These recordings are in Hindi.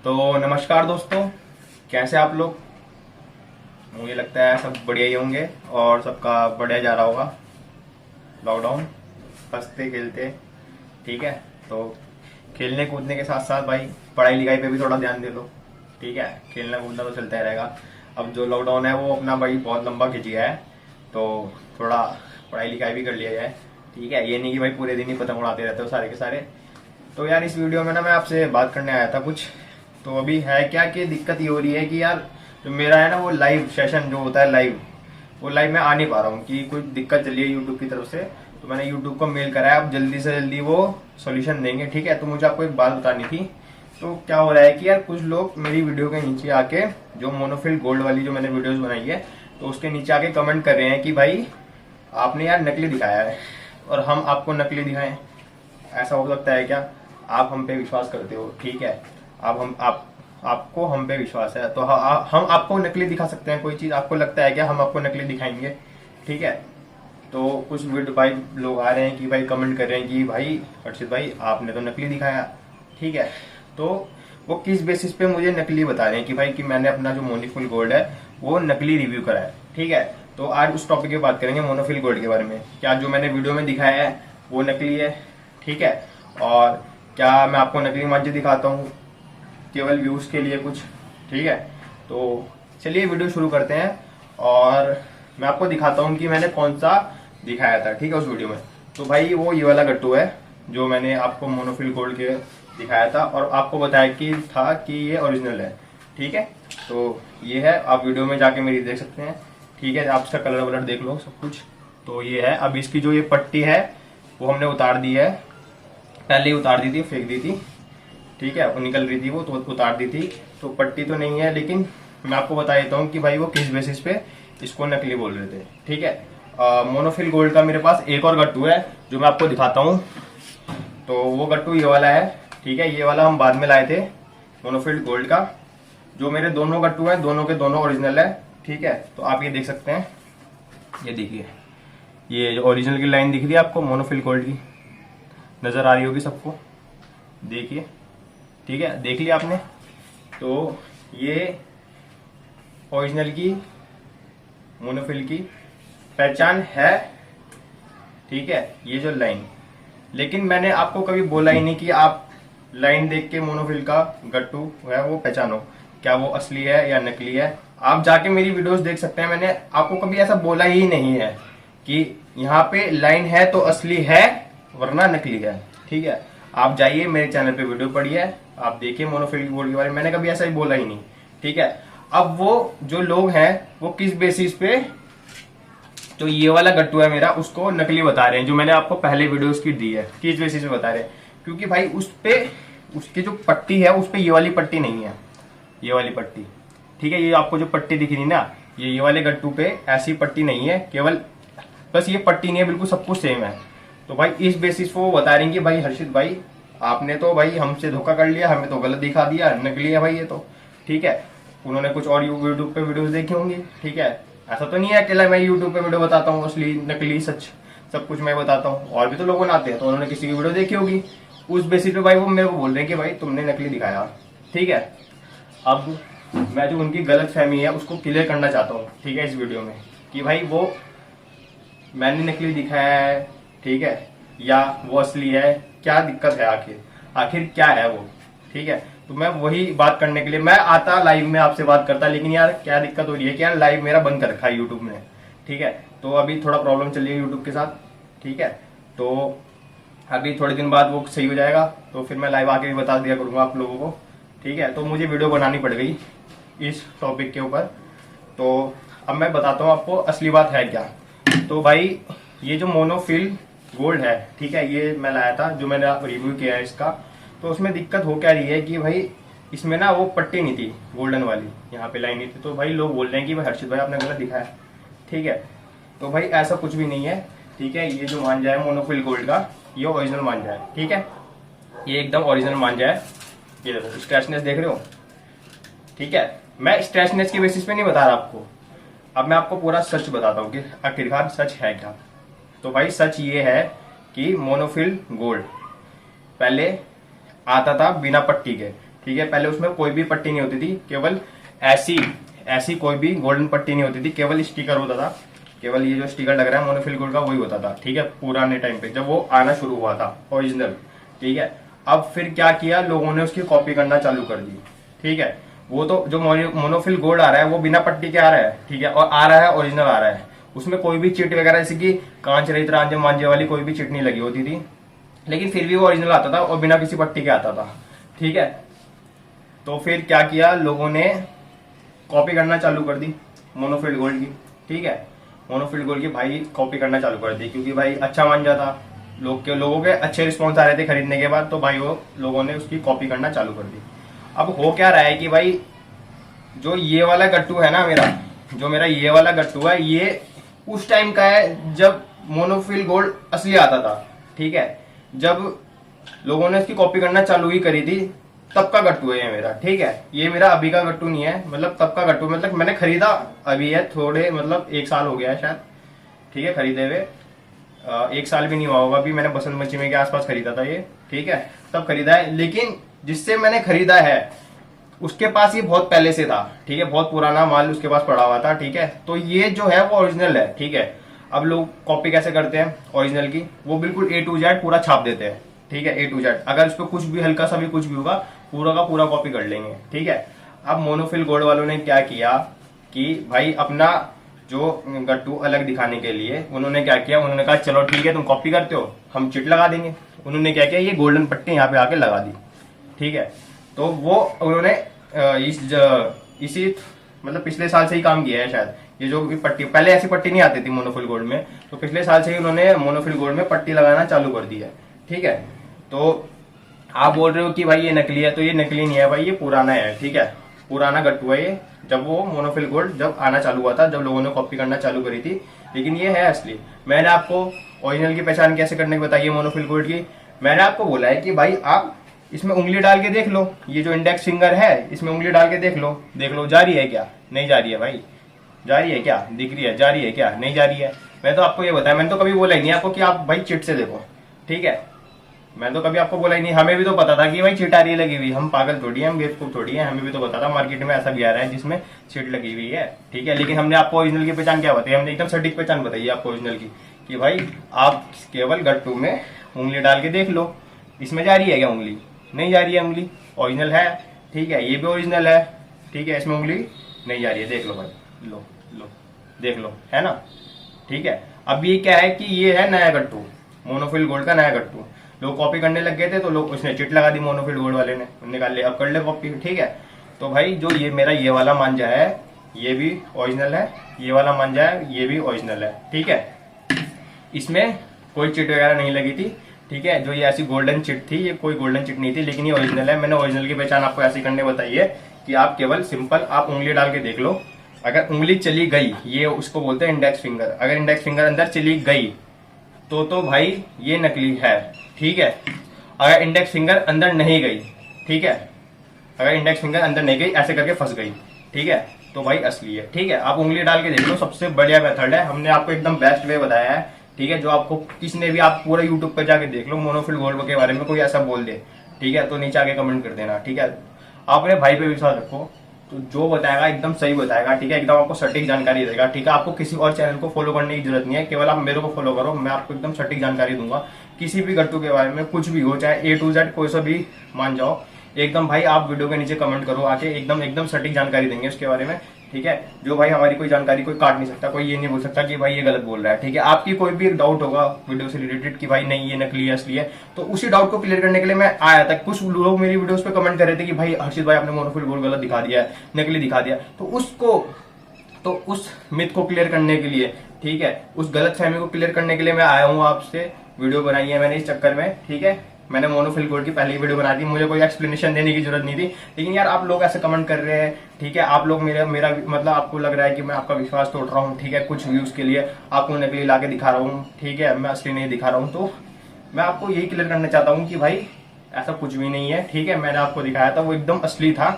तो नमस्कार दोस्तों, कैसे आप लोग। मुझे लगता है सब बढ़िया ही होंगे और सबका बढ़िया जा रहा होगा। लॉकडाउन हंसते खेलते, ठीक है। तो खेलने कूदने के साथ साथ भाई पढ़ाई लिखाई पे भी थोड़ा ध्यान दे लो, ठीक है। खेलना कूदना तो चलता ही रहेगा। अब जो लॉकडाउन है वो अपना भाई बहुत लंबा खिंच गया है, तो थोड़ा पढ़ाई लिखाई भी कर लिया जाए, ठीक है। ये नहीं कि भाई पूरे दिन ही पतंग उड़ाते रहते हो सारे के सारे। तो यार इस वीडियो में ना मैं आपसे बात करने आया था कुछ। तो अभी है क्या कि दिक्कत ये हो रही है कि यार जो मेरा है ना वो लाइव सेशन जो होता है लाइव, वो लाइव में आ नहीं पा रहा हूँ कि कुछ दिक्कत चली है यूट्यूब की तरफ से। तो मैंने यूट्यूब को मेल करा है, अब जल्दी से जल्दी वो सोल्यूशन देंगे, ठीक है। तो मुझे आपको एक बात बतानी थी। तो क्या हो रहा है कि यार कुछ लोग मेरी वीडियो के नीचे आके, जो मोनोफिल गोल्ड वाली जो मैंने वीडियोस बनाई है, तो उसके नीचे आके कमेंट कर रहे हैं कि भाई आपने यार नकली दिखाया है और हम आपको नकली दिखाएं। ऐसा हो सकता है क्या? आप हम पे विश्वास करते हो, ठीक है। आपको हम पे विश्वास है तो हम आपको नकली दिखा सकते हैं। कोई चीज आपको लगता है क्या हम आपको नकली दिखाएंगे, ठीक है। तो कुछ वीडियो भाई लोग आ रहे हैं कि भाई कमेंट कर रहे हैं कि भाई हर्षित भाई आपने तो नकली दिखाया, ठीक है। तो वो किस बेसिस पे मुझे नकली बता रहे हैं कि भाई कि मैंने अपना जो मोनोफिल गोल्ड है वो नकली रिव्यू करा है, ठीक है। तो आज उस टॉपिक की बात करेंगे, मोनोफिल गोल्ड के बारे में। क्या जो मैंने वीडियो में दिखाया है वो नकली है, ठीक है। और क्या मैं आपको नकली मंच दिखाता हूँ केवल व्यूज के लिए कुछ, ठीक है। तो चलिए वीडियो शुरू करते हैं और मैं आपको दिखाता हूँ कि मैंने कौन सा दिखाया था, ठीक है, उस वीडियो में। तो भाई वो ये वाला गट्टू है जो मैंने आपको मोनोफिल गोल्ड के दिखाया था और आपको बताया कि ये ओरिजिनल है, ठीक है। तो ये है, आप वीडियो में जाके मेरी देख सकते हैं, ठीक है। आप इसका कलर वलर देख लो सब कुछ। तो ये है। अब इसकी जो ये पट्टी है वो हमने उतार दी है, पहले ही उतार दी थी, फेंक दी थी, ठीक है। वो निकल रही थी वो, तो उतार दी थी। तो पट्टी तो नहीं है, लेकिन मैं आपको बता देता हूँ कि भाई वो किस बेसिस पे इसको नकली बोल रहे थे, ठीक है। मोनोफिल गोल्ड का मेरे पास एक और गट्टू है जो मैं आपको दिखाता हूँ। तो वो गट्टू ये वाला है, ठीक है। ये वाला हम बाद में लाए थे मोनोफिल गोल्ड का। जो मेरे दोनों गट्टू हैं दोनों के दोनों ओरिजिनल है, ठीक है। तो आप ये देख सकते हैं, ये देखिए, ये जो ओरिजिनल की लाइन दिख रही है आपको मोनोफिल गोल्ड की, नजर आ रही होगी सबको, देखिए, ठीक है। देख लिया आपने। तो ये ओरिजिनल की मोनोफिल की पहचान है, ठीक है, ये जो लाइन। लेकिन मैंने आपको कभी बोला ही नहीं कि आप लाइन देख के मोनोफिल का गट्टू है वो पहचानो, क्या वो असली है या नकली है। आप जाके मेरी वीडियोस देख सकते हैं, मैंने आपको कभी ऐसा बोला ही नहीं है कि यहाँ पे लाइन है तो असली है वरना नकली है, ठीक है। आप जाइए मेरे चैनल पे वीडियो पढ़िए, आप देखिए मोनोफिल गोल्ड के बारे में, मैंने कभी ऐसा ही बोला ही नहीं, ठीक है। अब वो जो लोग हैं वो किस बेसिस पे जो ये वाला गट्टू है मेरा उसको नकली बता रहे हैं, जो मैंने आपको पहले वीडियोस की दी है, किस बेसिस पे बता रहे हैं? क्योंकि भाई उस पे उसकी जो पट्टी है उस पे ये वाली पट्टी नहीं है, ये वाली पट्टी, ठीक है। ये आपको जो पट्टी दिख रही ना, ये वाले गट्टू पे ऐसी पट्टी नहीं है, केवल बस ये पट्टी नहीं है, बिल्कुल सब कुछ सेम है। तो भाई इस बेसिस पे वो बता रहे हैं कि भाई हर्षित भाई आपने तो भाई हमसे धोखा कर लिया, हमें तो गलत दिखा दिया, नकली है भाई ये तो, ठीक है। उन्होंने कुछ और यूट्यूब पे वीडियोस देखी होंगी, ठीक है। ऐसा तो नहीं है अकेला मैं यूट्यूब पे वीडियो बताता हूँ, असली नकली सच सब कुछ मैं बताता हूँ, और भी तो लोग बनाते हैं। तो उन्होंने किसी की वीडियो देखी होगी, उस बेसिस पे भाई वो मेरे को बोल रहे हैं कि भाई तुमने नकली दिखाया, ठीक है। अब मैं जो उनकी गलत फहमी है उसको क्लियर करना चाहता हूँ, ठीक है, इस वीडियो में, कि भाई वो मैंने नकली दिखाया है, ठीक है, या वो असली है, क्या दिक्कत है, आखिर क्या है वो, ठीक है। तो मैं वही बात करने के लिए मैं आता लाइव में आपसे बात करता, लेकिन यार क्या दिक्कत हो रही है कि यार लाइव मेरा बंद कर रखा है यूट्यूब ने, ठीक है। तो अभी थोड़ा प्रॉब्लम चल रही है यूट्यूब के साथ, ठीक है। तो अभी थोड़े दिन बाद वो सही हो जाएगा, तो फिर मैं लाइव आके भी बता दिया करूंगा आप लोगों को, ठीक है। तो मुझे वीडियो बनानी पड़ गई इस टॉपिक के ऊपर। तो अब मैं बताता हूँ आपको असली बात है क्या। तो भाई ये जो मोनोफिल गोल्ड है, ठीक है, ये मैं लाया था, जो मैंने रिव्यू किया है इसका। तो उसमें दिक्कत हो क्या रही है कि भाई इसमें ना वो पट्टी नहीं थी गोल्डन वाली, यहाँ पे लाइन नहीं थी। तो भाई लोग बोल रहे हैं कि भाई हर्षित भाई आपने गलत दिखाया, ठीक है। तो भाई ऐसा कुछ भी नहीं है, ठीक है। ये जो मांझा है मोनोफिल गोल्ड का, ये ओरिजिनल मांझा है, ठीक है। ये एकदम ओरिजिनल मांझा है, ये देखो स्क्रैचनेस देख रहे हो, ठीक है। मैं स्क्रैचनेस की बेसिस पे नहीं बता रहा आपको, अब मैं आपको पूरा सच बताता हूँ कि आखिरकार सच है क्या। तो भाई सच ये है कि मोनोफिल गोल्ड पहले आता था बिना पट्टी के, ठीक है। पहले उसमें कोई भी पट्टी नहीं होती थी, केवल ऐसी ऐसी कोई भी गोल्डन पट्टी नहीं होती थी, केवल स्टिकर होता था। केवल ये जो स्टिकर लग रहा है मोनोफिल गोल्ड का वही होता था, ठीक है, पुराने टाइम पे जब वो आना शुरू हुआ था ओरिजिनल, ठीक है। अब फिर क्या किया लोगों ने, उसकी कॉपी करना चालू कर दी, ठीक है। वो तो जो मोनोफिल गोल्ड आ रहा है वो बिना पट्टी के आ रहा है, ठीक है, और आ रहा है ओरिजिनल आ रहा है, उसमें कोई भी चिट वगैरह जैसे कि कांच रहित रांझे मांझे वाली कोई भी चिट नहीं लगी होती थी, लेकिन फिर भी वो ओरिजिनल आता था और बिना किसी पट्टी के आता था, ठीक है। तो फिर क्या किया लोगों ने, कॉपी करना चालू कर दी मोनोफिल गोल्ड की, ठीक है। मोनोफिल गोल्ड की भाई कॉपी करना चालू कर दी, क्योंकि भाई अच्छा मान जाता, लोगों के अच्छे रिस्पॉन्स आ रहे थे खरीदने के बाद, तो भाई वो लोगों ने उसकी कॉपी करना चालू कर दी। अब हो क्या रहा है कि भाई जो ये वाला गट्टू है ना मेरा ये वाला गट्टू है, ये उस टाइम का है जब मोनोफिल गोल्ड असली आता था, ठीक है। जब लोगों ने इसकी कॉपी करना चालू ही करी थी तब का गट्टू है ये मेरा, ठीक है। ये मेरा अभी का गट्टू नहीं है, मतलब तब का गट्टू, मतलब मैंने खरीदा अभी है थोड़े, मतलब 1 साल हो गया है शायद, ठीक है, खरीदे हुए 1 साल भी नहीं हुआ होगा, अभी मैंने बसंत पंचमी के आसपास खरीदा था ये, ठीक है, तब खरीदा है। लेकिन जिससे मैंने खरीदा है उसके पास ये बहुत पहले से था, ठीक है, बहुत पुराना माल उसके पास पड़ा हुआ था, ठीक है। तो ये जो है वो ओरिजिनल है, ठीक है। अब लोग कॉपी कैसे करते हैं ओरिजिनल की, वो बिल्कुल A to Z पूरा छाप देते हैं, ठीक है, A to Z। अगर उस पर कुछ भी हल्का सा भी कुछ भी होगा पूरा का पूरा कॉपी कर लेंगे, ठीक है। अब मोनोफिल गोल्ड वालों ने क्या किया कि भाई अपना जो गट्टू अलग दिखाने के लिए उन्होंने क्या किया, उन्होंने कहा चलो ठीक है तुम कॉपी करते हो हम चिट लगा देंगे। उन्होंने क्या किया, ये गोल्डन पट्टी यहाँ पे आके लगा दी, ठीक है। तो वो उन्होंने इसी मतलब पिछले साल से ही काम किया है शायद, ये जो पट्टी, पहले ऐसी पट्टी नहीं आती थी मोनोफिल गोल्ड में, तो पिछले साल से ही उन्होंने मोनोफिल गोल्ड में पट्टी लगाना चालू कर दी है, ठीक है। तो आप बोल रहे हो कि भाई ये नकली है, तो ये नकली नहीं है भाई, ये पुराना है, ठीक है, पुराना गट्टू है ये, जब वो मोनोफिल गोल्ड जब आना चालू हुआ था, जब लोगों ने कॉपी करना चालू करी थी, लेकिन ये है असली। मैंने आपको ओरिजिनल की पहचान कैसे करने की बताई है मोनोफिल गोल्ड की, मैंने आपको बोला है कि भाई आप इसमें उंगली डाल के देख लो, ये जो इंडेक्स फिंगर है इसमें उंगली डाल के देख लो जा रही है क्या, नहीं जा रही है भाई, जा रही है क्या, दिख रही है, जा रही है क्या, नहीं जा रही है। मैं तो आपको ये बताया, मैंने तो कभी बोला ही नहीं आपको कि आप भाई चिट से देखो, ठीक है, मैं तो कभी आपको बोला ही नहीं। हमें भी तो पता था कि भाई चिट आ रही है लगी हुई, हम पागल थोड़ी है, हम बेवकूफ थोड़ी है, हमें भी तो पता था मार्केट में ऐसा भी आ रहा है जिसमें चिट लगी हुई है, ठीक है। लेकिन हमने आपको ओरिजिनल की पहचान क्या बताई, हमने एकदम सटीक पहचान बताई है आपको ओरिजिनल की, कि भाई आप केवल गट्टू में उंगली डाल के देख लो, इसमें जा रही है क्या उंगली, नहीं जा रही है उंगली, ओरिजिनल है, ठीक है, ये भी ओरिजिनल है, ठीक है, इसमें उंगली नहीं जा रही है, देख लो भाई, लो देख लो, है ना, ठीक है। अब ये क्या है कि ये है नया गट्टू, मोनोफिल गोल्ड का नया गट्टू, लोग कॉपी करने लग गए थे तो लोग उसने चिट लगा दी मोनोफिल गोल्ड वाले ने, निकाल ले अब कर ले कॉपी, ठीक है। तो भाई जो ये मेरा ये वाला मांझा है ये भी ओरिजिनल है, ये वाला मांझा है ये भी ओरिजिनल है, ठीक है, इसमें कोई चिट वगैरह नहीं लगी थी, ठीक है। जो ये ऐसी गोल्डन चिट थी ये कोई गोल्डन चिट नहीं थी, लेकिन ये ओरिजिनल है। मैंने ओरिजिनल की पहचान आपको ऐसी करने बताई है कि आप केवल सिंपल आप उंगली डाल के देख लो, अगर उंगली चली गई, ये उसको बोलते हैं इंडेक्स फिंगर, अगर इंडेक्स फिंगर अंदर चली गई तो भाई ये नकली है, ठीक है। अगर इंडेक्स फिंगर अंदर नहीं गई, ठीक है, अगर इंडेक्स फिंगर अंदर नहीं गई ऐसे करके फंस गई, ठीक है, तो भाई असली है, ठीक है। आप उंगली डाल के देख लो, सबसे बढ़िया मेथड है, हमने आपको एकदम बेस्ट वे बताया है, ठीक है। जो आपको किसी ने भी, आप पूरा यूट्यूब पर जाके देख लो, मोनोफिल गोल्ड के बारे में कोई ऐसा बोल दे, ठीक है, तो नीचे आके कमेंट कर देना, ठीक है। आप अपने भाई पे विश्वास रखो, तो जो बताएगा एकदम सही बताएगा, ठीक है, एकदम आपको सटीक जानकारी देगा, ठीक है। आपको किसी और चैनल को फॉलो करने की जरूरत नहीं है, केवल आप मेरे को फॉलो करो, मैं आपको एकदम सटीक जानकारी दूंगा किसी भी गट्टू के बारे में, कुछ भी हो, चाहे A to Z कोई सा भी मान जाओ, एकदम भाई आप वीडियो के नीचे कमेंट करो आके, एकदम सटीक जानकारी देंगे उसके बारे में, ठीक है। जो भाई हमारी कोई जानकारी कोई काट नहीं सकता, कोई ये नहीं बोल सकता कि भाई ये गलत बोल रहा है, ठीक है। आपकी कोई भी एक डाउट होगा वीडियो से रिलेटेड कि भाई नहीं ये नकली है असली है, तो उसी डाउट को क्लियर करने के लिए मैं आया था। कुछ लोग मेरी वीडियोस पे कमेंट कर रहे थे कि भाई हर्षित भाई आपने मोनोफिल गोल्ड गलत दिखा दिया है, नकली दिखा दिया, तो उस मिथ को क्लियर करने के लिए, ठीक है, उस गलत फहमी को क्लियर करने के लिए मैं आया हूँ, आपसे वीडियो बनाई है मैंने इस चक्कर में, ठीक है। मैंने मोनोफिल गोल्ड की पहले ही वीडियो बना दी, मुझे कोई एक्सप्लेनेशन देने की जरूरत नहीं थी, लेकिन यार आप लोग ऐसे कमेंट कर रहे हैं, ठीक है, आप लोग मेरा मतलब आपको लग रहा है कि मैं आपका विश्वास तोड़ रहा हूँ, ठीक है, कुछ व्यूज के लिए आपको नकली ला के दिखा रहा हूँ, ठीक है, मैं असली नहीं दिखा रहा हूँ। तो मैं आपको यही क्लियर करना चाहता हूँ कि भाई ऐसा कुछ भी नहीं है, ठीक है। मैंने आपको दिखाया था वो एकदम असली था,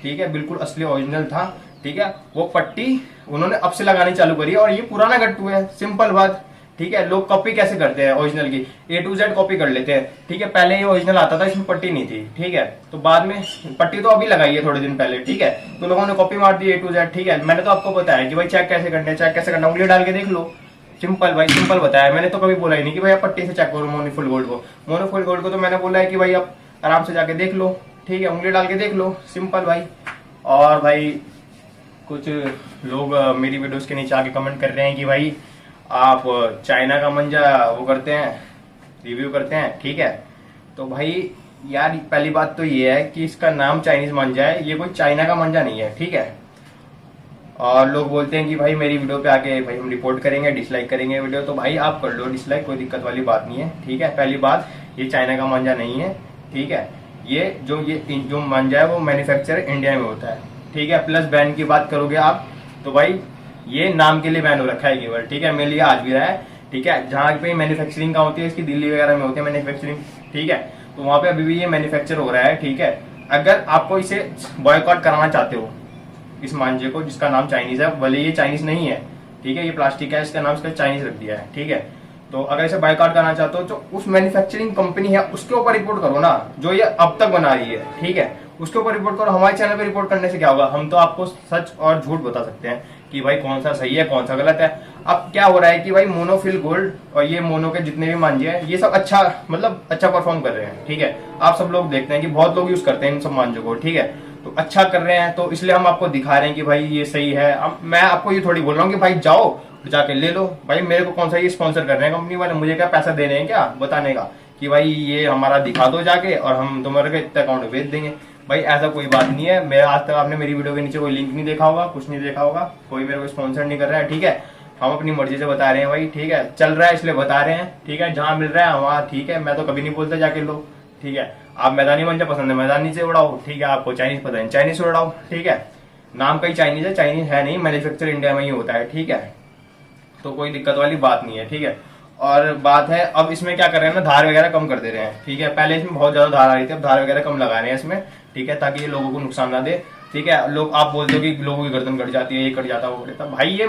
ठीक है, बिल्कुल असली ओरिजिनल था, ठीक है। वो पट्टी उन्होंने अब से लगानी चालू करी और ये पुराना गट्टू है, सिंपल बात, ठीक है। लोग कॉपी कैसे करते हैं ओरिजिनल की, A to Z कॉपी कर लेते हैं, ठीक है। पहले ये ओरिजिनल आता था, इसमें पट्टी नहीं थी, ठीक है। तो बाद में पट्टी तो अभी लगाई है थोड़े दिन पहले, ठीक है। तो लोगों ने कॉपी मार दी A to Z, ठीक है। मैंने तो आपको बताया कि भाई चेक कैसे करना है, चेक कैसे करना, उंगली डाल के देख लो, सिंपल भाई, सिंपल बताया। मैंने तो कभी बोला ही नहीं कि भाई आप पट्टी से चेक करो मोनोफुल गोल्ड को। मोनोफुल गोल्ड को तो मैंने बोला है कि भाई आप आराम से जाके देख लो, ठीक है, उंगली डाल के देख लो, सिंपल भाई। और भाई कुछ लोग मेरी वीडियोस के नीचे आके कमेंट कर रहे हैं कि भाई आप चाइना का मंजा वो करते हैं, रिव्यू करते हैं, ठीक है। तो भाई यार पहली बात तो ये है कि इसका नाम चाइनीज मंजा है, ये कोई चाइना का मंजा नहीं है, ठीक है। और लोग बोलते हैं कि भाई मेरी वीडियो पे आके भाई हम रिपोर्ट करेंगे, डिसलाइक करेंगे वीडियो, तो भाई आप कर लो डिसलाइक, कोई दिक्कत वाली बात नहीं है, ठीक है। पहली बात, ये चाइना का मंजा नहीं है, ठीक है। ये जो मंजा है वो मैन्युफैक्चर इंडिया में होता है, ठीक है। प्लस बैन की बात करोगे आप तो भाई ये नाम के लिए बैन हो रखा है केवल, ठीक है। मेरे लिए आज भी रहा है, ठीक है। जहाँ पे मैन्युफैक्चरिंग का होती है, इसकी दिल्ली वगैरह में होती है मैन्युफैक्चरिंग, ठीक है। तो वहां पे अभी भी ये मैन्युफैक्चर हो रहा है, ठीक है। अगर आपको इसे बॉयकॉट कराना चाहते हो इस मांझे को, जिसका नाम चाइनीज है, भले ये चाइनीज नहीं है, ठीक है, ये प्लास्टिक है, इसका नाम इसका चाइनीज रख दिया है, ठीक है। तो अगर इसे बायकॉट करना चाहते हो तो उस मैन्युफैक्चरिंग कंपनी है उसके ऊपर रिपोर्ट करो ना, जो ये अब तक बना रही है, ठीक है, उसके ऊपर रिपोर्ट करो। हमारे चैनल पे रिपोर्ट करने से क्या होगा, हम तो आपको सच और झूठ बता सकते हैं कि भाई कौन सा सही है कौन सा गलत है। अब क्या हो रहा है कि भाई मोनोफिल गोल्ड और ये मोनो के जितने भी मांझे हैं ये सब अच्छा मतलब अच्छा परफॉर्म कर रहे हैं, ठीक है। आप सब लोग देखते हैं कि बहुत लोग यूज करते हैं इन सब मांझों को, ठीक है। तो अच्छा कर रहे हैं, तो इसलिए हम आपको दिखा रहे हैं कि भाई ये सही है। अब मैं आपको ये थोड़ी बोल रहा हूँ कि भाई जाओ जाके ले लो, भाई मेरे को कौन सा ये स्पॉन्सर कर रहे हैं कंपनी वाले, मुझे क्या पैसा दे रहे हैं क्या बताने का कि भाई ये हमारा दिखा दो जाके और हम तुम्हारे को इतना अकाउंट भेज देंगे। भाई ऐसा कोई बात नहीं है। मेरा आज तक आपने मेरी वीडियो के नीचे कोई लिंक नहीं देखा होगा, कुछ नहीं देखा होगा, कोई मेरे को स्पॉन्सर नहीं कर रहा है, ठीक है। हम अपनी मर्जी से बता रहे हैं भाई, ठीक है, चल रहा है इसलिए बता रहे हैं, ठीक है। जहां मिल रहा है वहां, ठीक है, मैं तो कभी नहीं बोलता जाके लो, ठीक है। आप मैदानी मंजा पसंद है मैदानी से उड़ाओ, ठीक है। आपको चाइनीज पसंद है चाइनीज से उड़ाओ, ठीक है। नाम का ही चाइनीज है, चाइनीज है नहीं, मैन्युफैक्चर इंडिया में ही होता है, ठीक है। तो कोई दिक्कत वाली बात नहीं है, ठीक है। और बात है अब इसमें क्या कर रहे हैं ना, धार वगैरह कम कर दे रहे हैं, ठीक है। पहले इसमें बहुत ज्यादा धार आ रही थी, अब धार वगैरह कम लगा रहे हैं इसमें, ठीक है, ताकि ये लोगों को नुकसान ना दे, ठीक है। लोग आप बोलते हो कि लोगों की गर्दन कट जाती है, ये कट जाता है वो कट जाता है, भाई ये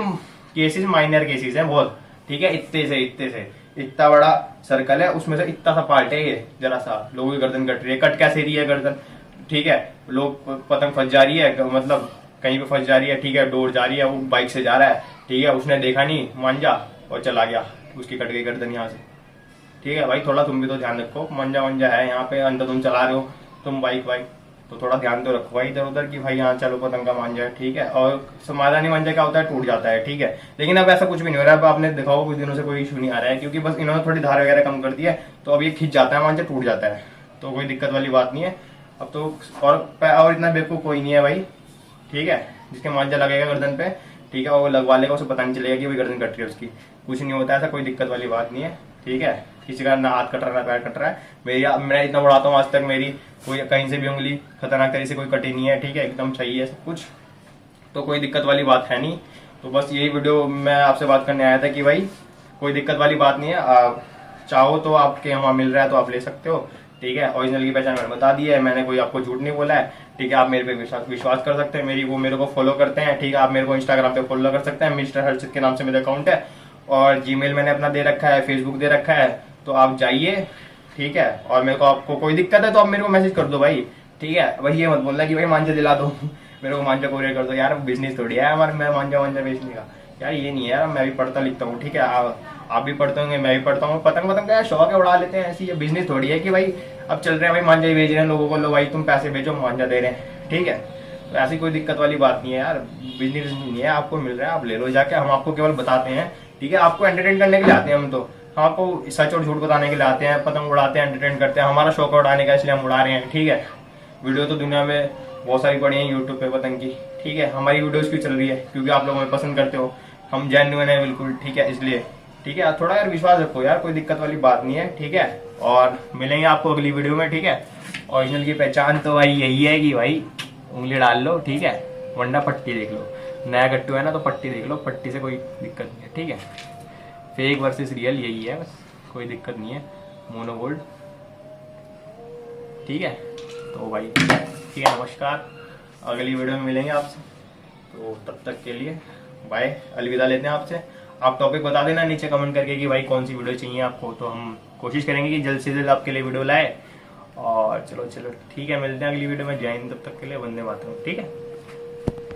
केसेस माइनर केसेस हैं बहुत, ठीक है। इतने से इतना बड़ा सर्कल है, उसमें से इतना सा पार्ट है ये, जरा सा लोगों की गर्दन कट रही है, कट कैसे रही है गर्दन, ठीक है। लोग पतंग फंस जा रही है, मतलब कहीं पे फंस जा रही है, ठीक है, डोर जा रही है, वो बाइक से जा रहा है, ठीक है, उसने देखा नहीं मांझा और चला गया, उसकी कट गई गर्दन यहाँ से, ठीक है। भाई थोड़ा तुम भी तो ध्यान रखो, मंजा वंजा है यहाँ पे, अंदर तुम चला रहे हो तुम बाइक तो थोड़ा ध्यान तो रखो भाई इधर उधर की, भाई यहाँ चलो पतंग का मांझा है, ठीक है। और समाधानी मांझा क्या होता है, टूट जाता है, ठीक है। लेकिन अब ऐसा कुछ भी नहीं हो रहा है, अब आपने देखा होगा कुछ दिनों से कोई इशू नहीं आ रहा है, क्योंकि बस इन्होंने थोड़ी धार वगैरह कम कर दी है, तो अब ये खिंच जाता है मांझा, टूट जाता है, तो कोई दिक्कत वाली बात नहीं है अब तो। और इतना बेवकूफ कोई नहीं है भाई, ठीक है, जिसके मांझा लगेगा गर्दन पे, ठीक है, वो लगवा लेगा, उसे पता नहीं चलेगा कि भाई गर्दन कट रही है उसकी, कुछ नहीं होता, ऐसा कोई दिक्कत वाली बात नहीं है, ठीक है। किसी का ना हाथ कट रहा है ना पैर कट रहा है, मैं इतना बढ़ाता हूँ आज तक मेरी कोई कहीं से भी उंगली खतरनाक तरीके से कोई कटी नहीं है, ठीक है, एकदम सही है सब कुछ, तो कोई दिक्कत वाली बात है नहीं। तो बस यही वीडियो मैं आपसे बात करने आया था कि भाई कोई दिक्कत वाली बात नहीं है, आप चाहो तो आपके यहाँ मिल रहा है तो आप ले सकते हो, ठीक है। ओरिजिनल की पहचान मैंने बता दी है, मैंने कोई आपको झूठ नहीं बोला है, ठीक है। आप मेरे पे विश्वास कर सकते हैं, मेरे को फॉलो करते हैं, ठीक है। आप मेरे को इंस्टाग्राम पे फॉलो कर सकते हैं, मिस्टर हर्षित के नाम से मेरा अकाउंट है, और जीमेल मैंने अपना दे रखा है, फेसबुक दे रखा है, तो आप जाइए, ठीक है। और मेरे को आपको कोई दिक्कत है तो आप मेरे को मैसेज कर दो भाई, ठीक है। भाई ये मत बोलना कि भाई मांझा दिला दो मेरे को मांझा कोरियर कर दो, यार बिजनेस थोड़ी है हमारे, मैं मांझा बेचने का, यार ये नहीं है यार, मैं भी पढ़ता लिखता हूँ, ठीक है। आप भी पढ़ते होंगे, मैं भी पढ़ता हूँ, पतंग का शौक है, उड़ा लेते हैं, ऐसी ये बिजनेस थोड़ी है कि भाई अब चल रहे हैं भाई मांझा ही भेज रहे हैं लोगों को, लो भाई तुम पैसे भेजो मांझा दे रहे हैं, ठीक है। तो ऐसी कोई दिक्कत वाली बात नहीं है यार, बिजनेस नहीं है, आपको मिल रहा है आप ले लो जाके, हम आपको केवल बताते हैं, ठीक है। आपको एंटरटेन करने के लिए आते हैं हम तो, हम आपको सच और झूठ बताने के लिए आते हैं, पतंग उड़ाते हैं, एंटरटेन करते हैं, हमारा शौक है उड़ाने का, इसलिए हम उड़ा रहे हैं, ठीक है। वीडियो तो दुनिया में बहुत सारी पड़ी है यूट्यूब पे पतंग की, ठीक है, हमारी वीडियोस क्यों चल रही है, क्योंकि आप लोग हमें पसंद करते हो, हम जेन्युइन है बिल्कुल, ठीक है, इसलिए, ठीक है। थोड़ा यार विश्वास रखो यार, कोई दिक्कत वाली बात नहीं है, ठीक है। और मिलेंगे आपको अगली वीडियो में, ठीक है। ओरिजिनल की पहचान तो भाई यही है कि भाई उंगली डाल लो, ठीक है, वरना पट्टी देख लो, नया गट्टू है ना तो पट्टी देख लो, पट्टी से कोई दिक्कत नहीं है, ठीक है। फेक वर्सेस रियल यही है बस, कोई दिक्कत नहीं है, मोनो गोल्ड, ठीक है। तो भाई ठीक है, नमस्कार, अगली वीडियो में मिलेंगे आपसे, तो तब तक के लिए बाय, अलविदा लेते हैं आपसे। आप टॉपिक बता देना नीचे कमेंट करके कि भाई कौन सी वीडियो चाहिए आपको, तो हम कोशिश करेंगे कि जल्द से जल्द आपके लिए वीडियो लाए। और चलो चलो ठीक है, मिलते हैं अगली वीडियो में। जय हिंद, तब तक के लिए वंदे मातरम। ठीक है।